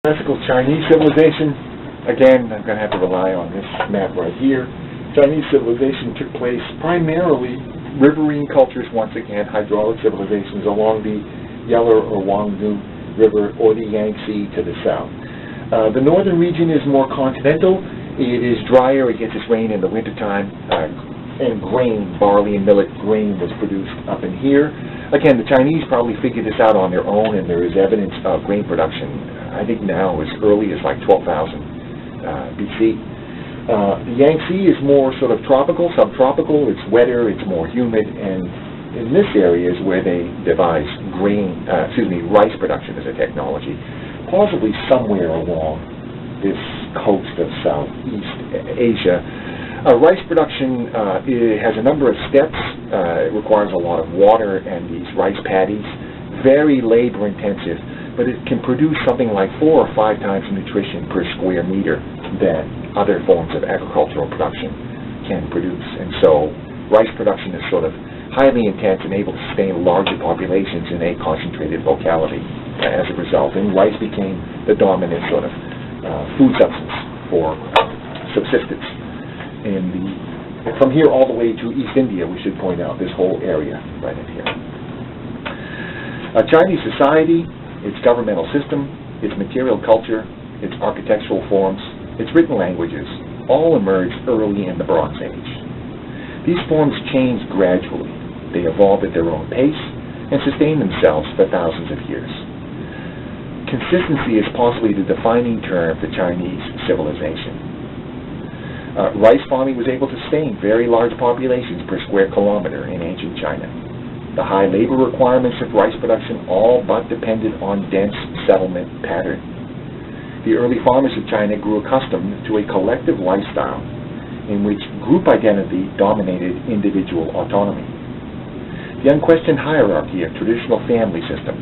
Classical Chinese civilization, again, I'm going to have to rely on this map right here. Chinese civilization took place primarily riverine cultures, once again, hydraulic civilizations along the Yellow or Huangnu River or the Yangtze to the south. The northern region is more continental. It is drier. It gets its rain in the wintertime. And grain, barley and millet grain was produced up in here. Again, the Chinese probably figured this out on their own, and there is evidence of grain production, I think now as early as like 12,000 BC. The Yangtze is more sort of tropical, subtropical. It's wetter, it's more humid, and in this area is where they devised rice production as a technology, possibly somewhere along this coast of Southeast Asia. Rice production has a number of steps. It requires a lot of water and these rice paddies, very labor intensive, but it can produce something like 4 or 5 times the nutrition per square meter than other forms of agricultural production can produce. And so rice production is sort of highly intense and able to sustain larger populations in a concentrated locality as a result. And rice became the dominant sort of food substance for subsistence. From here all the way to East India, we should point out this whole area right in here. Chinese society, its governmental system, its material culture, its architectural forms, its written languages, all emerged early in the Bronze Age. These forms changed gradually. They evolved at their own pace and sustained themselves for thousands of years. Consistency is possibly the defining term of the Chinese civilization. Rice farming was able to sustain very large populations per square kilometer in ancient China. The high labor requirements of rice production all but depended on dense settlement pattern. The early farmers of China grew accustomed to a collective lifestyle in which group identity dominated individual autonomy. The unquestioned hierarchy of traditional family system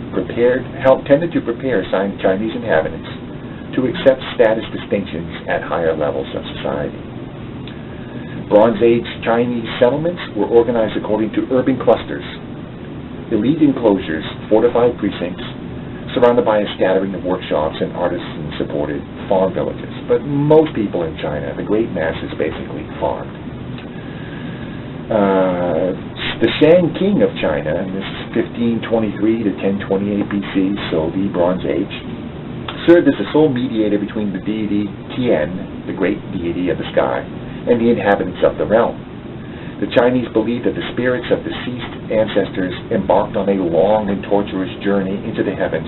tended to prepare Chinese inhabitants to accept status distinctions at higher levels of society. Bronze Age Chinese settlements were organized according to urban clusters, elite enclosures, fortified precincts, surrounded by a scattering of workshops and artisan-supported farm villages. But most people in China, the great masses, basically farmed. The Shang King of China, and this is 1523 to 1028 BC, so the Bronze Age, served as the sole mediator between the deity Tian, the great deity of the sky, and the inhabitants of the realm. The Chinese believed that the spirits of deceased ancestors embarked on a long and torturous journey into the heavens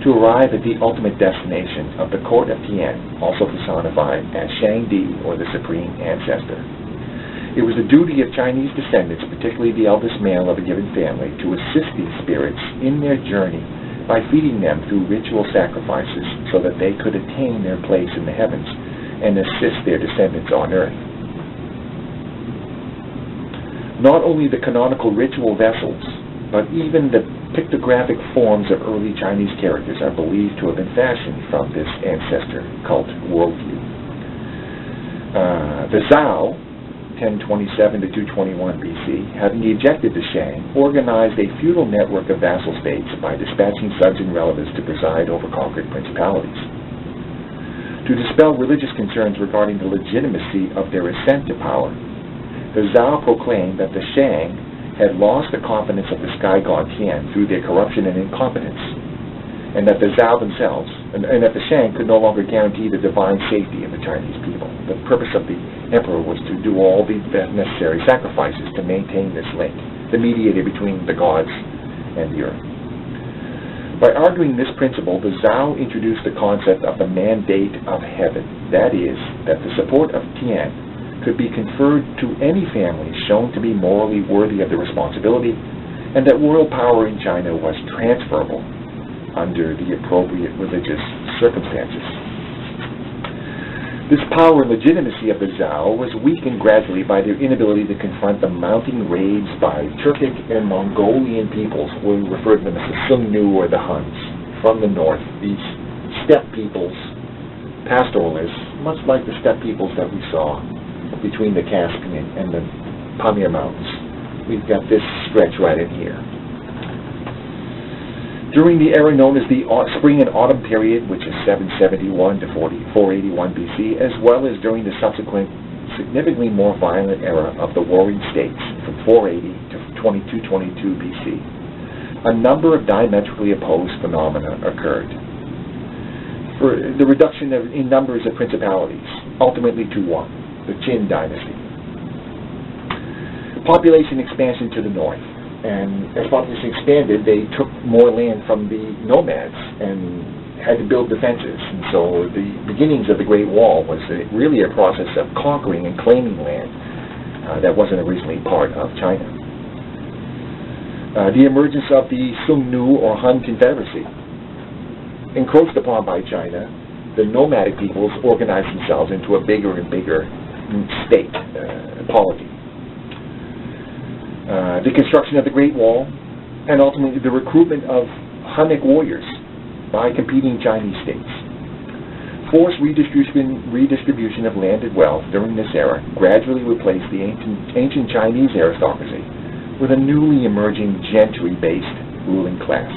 to arrive at the ultimate destination of the court of Tian, also personified as Shangdi, or the supreme ancestor. It was the duty of Chinese descendants, particularly the eldest male of a given family, to assist these spirits in their journey by feeding them through ritual sacrifices so that they could attain their place in the heavens and assist their descendants on earth. Not only the canonical ritual vessels, but even the pictographic forms of early Chinese characters are believed to have been fashioned from this ancestor cult worldview. The Zhao, 1027 to 221 BC, having ejected the Shang, organized a feudal network of vassal states by dispatching sons and relatives to preside over conquered principalities. To dispel religious concerns regarding the legitimacy of their ascent to power, the Zhao proclaimed that the Shang had lost the confidence of the sky god Tian through their corruption and incompetence, and that the Zhao themselves, and that the Shang could no longer guarantee the divine safety of the Chinese people. The purpose of the emperor was to do all the necessary sacrifices to maintain this link, the mediator between the gods and the earth. By arguing this principle, the Zhao introduced the concept of the mandate of heaven. That is, that the support of Tian could be conferred to any family shown to be morally worthy of the responsibility, and that royal power in China was transferable under the appropriate religious circumstances. This power and legitimacy of the Zhao was weakened gradually by their inability to confront the mounting raids by Turkic and Mongolian peoples, we refer to them as the Xiongnu or the Huns, from the north. These steppe peoples, pastoralists, much like the steppe peoples that we saw between the Caspian and the Pamir Mountains. We've got this stretch right in here. During the era known as the Spring and Autumn period, which is 771 to 481 BC, as well as during the subsequent significantly more violent era of the Warring States from 480 to 2222 BC, a number of diametrically opposed phenomena occurred. For the reduction in numbers of principalities, ultimately to one, the Qin dynasty. Population expansion to the north. And as population expanded, they took more land from the nomads and had to build defenses. And so the beginnings of the Great Wall was really a process of conquering and claiming land that wasn't originally part of China. The emergence of the Xiongnu or Han Confederacy. Encroached upon by China, the nomadic peoples organized themselves into a bigger and bigger state, polity. The construction of the Great Wall, and ultimately the recruitment of Hunnic warriors by competing Chinese states. Forced redistribution of land and wealth during this era gradually replaced the ancient Chinese aristocracy with a newly emerging gentry-based ruling class.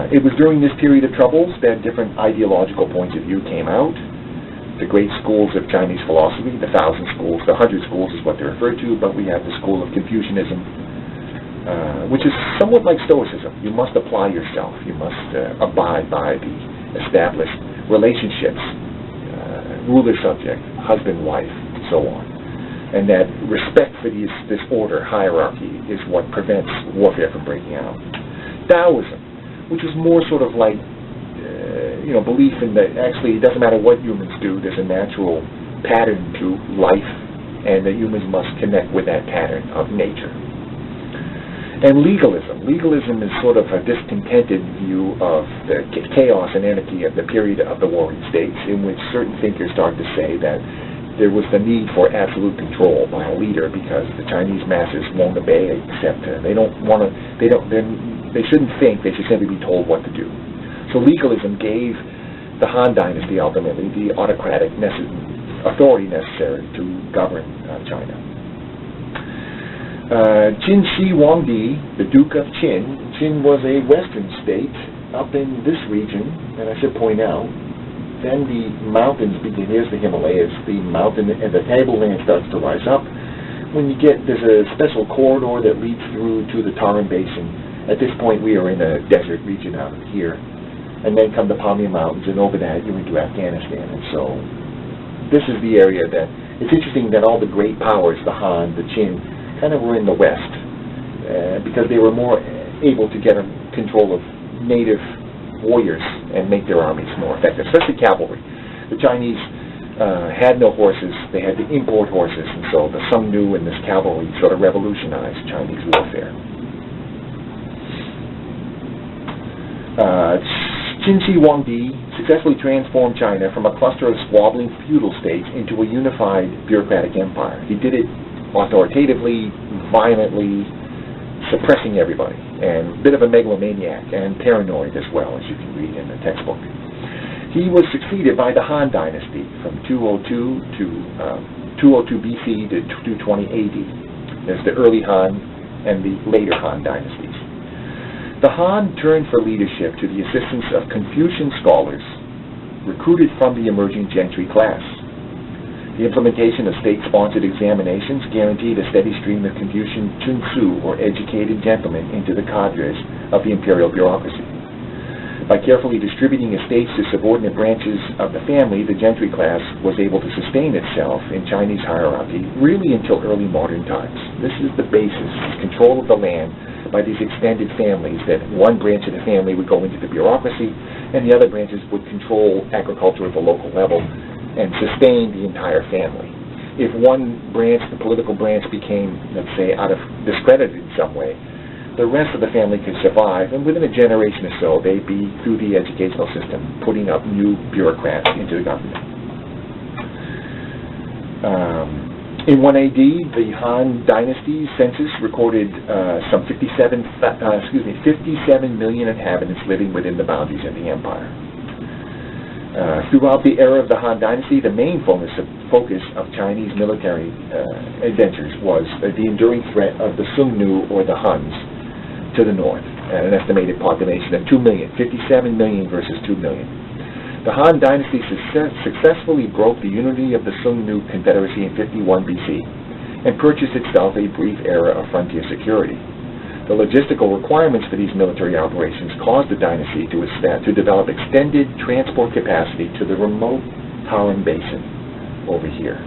It was during this period of troubles that different ideological points of view came out. The great schools of Chinese philosophy, the 1,000 schools, the 100 schools is what they're referred to, but we have the school of Confucianism, which is somewhat like Stoicism. You must apply yourself. You must abide by the established relationships, ruler-subject, husband-wife, and so on. And that respect for this order, hierarchy, is what prevents warfare from breaking out. Taoism, which is more sort of like belief in that actually it doesn't matter what humans do, there's a natural pattern to life, and that humans must connect with that pattern of nature. And legalism. Legalism is sort of a discontented view of the chaos and anarchy of the period of the Warring States, in which certain thinkers start to say that there was the need for absolute control by a leader because the Chinese masses won't obey except they shouldn't think, they should simply be told what to do. So legalism gave the Han Dynasty ultimately the autocratic authority necessary to govern China. Qin Shi Huangdi, the Duke of Qin. Qin was a western state up in this region, and I should point out, then the mountains begin. Here's the Himalayas, the mountain and the tableland starts to rise up. There's a special corridor that leads through to the Tarim Basin. At this point, we are in a desert region out here. And then come the Pamir Mountains, and over that you're into Afghanistan. And so this is the area that, it's interesting that all the great powers, the Han, the Qin, kind of were in the west, because they were more able to get control of native warriors and make their armies more effective, especially cavalry. The Chinese had no horses, they had to import horses, and so the Xiongnu and this cavalry sort of revolutionized Chinese warfare. Qin Shi Huangdi successfully transformed China from a cluster of squabbling feudal states into a unified bureaucratic empire. He did it authoritatively, violently, suppressing everybody, and a bit of a megalomaniac and paranoid as well, as you can read in the textbook. He was succeeded by the Han Dynasty from 202 BC to 220 AD. There's the early Han and the later Han dynasties. The Han turned for leadership to the assistance of Confucian scholars recruited from the emerging gentry class. The implementation of state-sponsored examinations guaranteed a steady stream of Confucian chunsu, or educated gentlemen, into the cadres of the imperial bureaucracy. By carefully distributing estates to subordinate branches of the family, the gentry class was able to sustain itself in Chinese hierarchy really until early modern times. This is the basis, control of the land by these extended families, that one branch of the family would go into the bureaucracy and the other branches would control agriculture at the local level and sustain the entire family. If one branch, the political branch, became, let's say, discredited in some way, the rest of the family could survive, and within a generation or so, they'd be, through the educational system, putting up new bureaucrats into the government. In 1 AD, the Han Dynasty census recorded some 57 million inhabitants living within the boundaries of the empire. Throughout the era of the Han Dynasty, the main focus of Chinese military adventures was the enduring threat of the Xiongnu, or the Huns, to the north. at an estimated population of 2 million, 57 million versus 2 million. The Han Dynasty successfully broke the unity of the Sung-Nu Confederacy in 51 BC and purchased itself a brief era of frontier security. The logistical requirements for these military operations caused the dynasty to develop extended transport capacity to the remote Tarim Basin over here.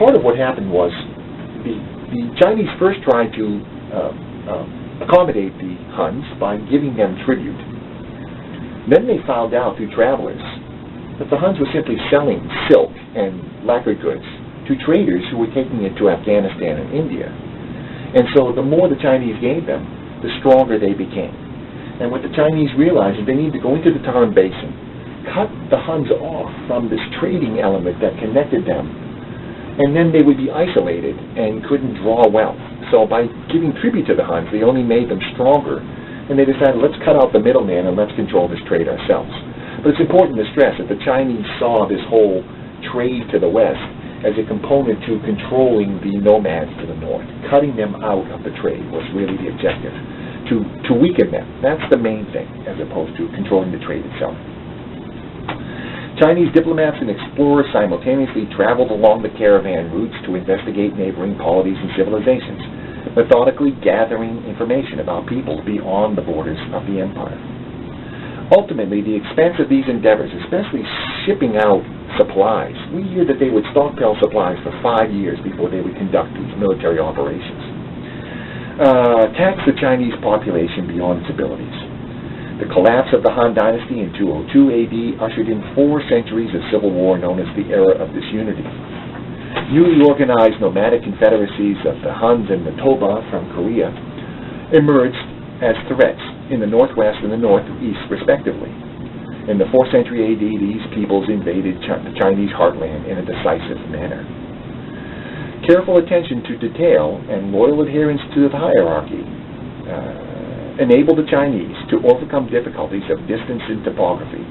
Part of what happened was the Chinese first tried to accommodate the Huns by giving them tribute. Then they found out through travelers that the Huns were simply selling silk and lacquer goods to traders who were taking it to Afghanistan and India. And so the more the Chinese gave them, the stronger they became. And what the Chinese realized is they need to go into the Tarim Basin, cut the Huns off from this trading element that connected them, and then they would be isolated and couldn't draw wealth. So by giving tribute to the Huns, they only made them stronger, and they decided, let's cut out the middleman and let's control this trade ourselves. But it's important to stress that the Chinese saw this whole trade to the west as a component to controlling the nomads to the north. Cutting them out of the trade was really the objective, to weaken them. That's the main thing, as opposed to controlling the trade itself. Chinese diplomats and explorers simultaneously traveled along the caravan routes to investigate neighboring polities and civilizations, methodically gathering information about peoples beyond the borders of the empire. Ultimately, the expense of these endeavors, especially shipping out supplies, we hear that they would stockpile supplies for 5 years before they would conduct these military operations, taxed the Chinese population beyond its abilities. The collapse of the Han Dynasty in 202 AD ushered in 4 centuries of civil war known as the Era of Disunity. Newly organized nomadic confederacies of the Huns and the Toba from Korea emerged as threats in the northwest and the northeast, respectively. In the 4th century AD, these peoples invaded the Chinese heartland in a decisive manner. Careful attention to detail and loyal adherence to the hierarchy enabled the Chinese to overcome difficulties of distance and topography,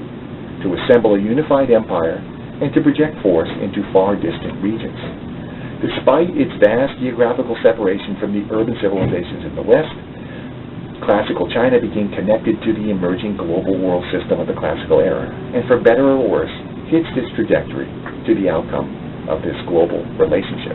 to assemble a unified empire, and to project force into far distant regions. Despite its vast geographical separation from the urban civilizations in the West, classical China became connected to the emerging global world system of the classical era, and for better or worse, hitched its trajectory to the outcome of this global relationship.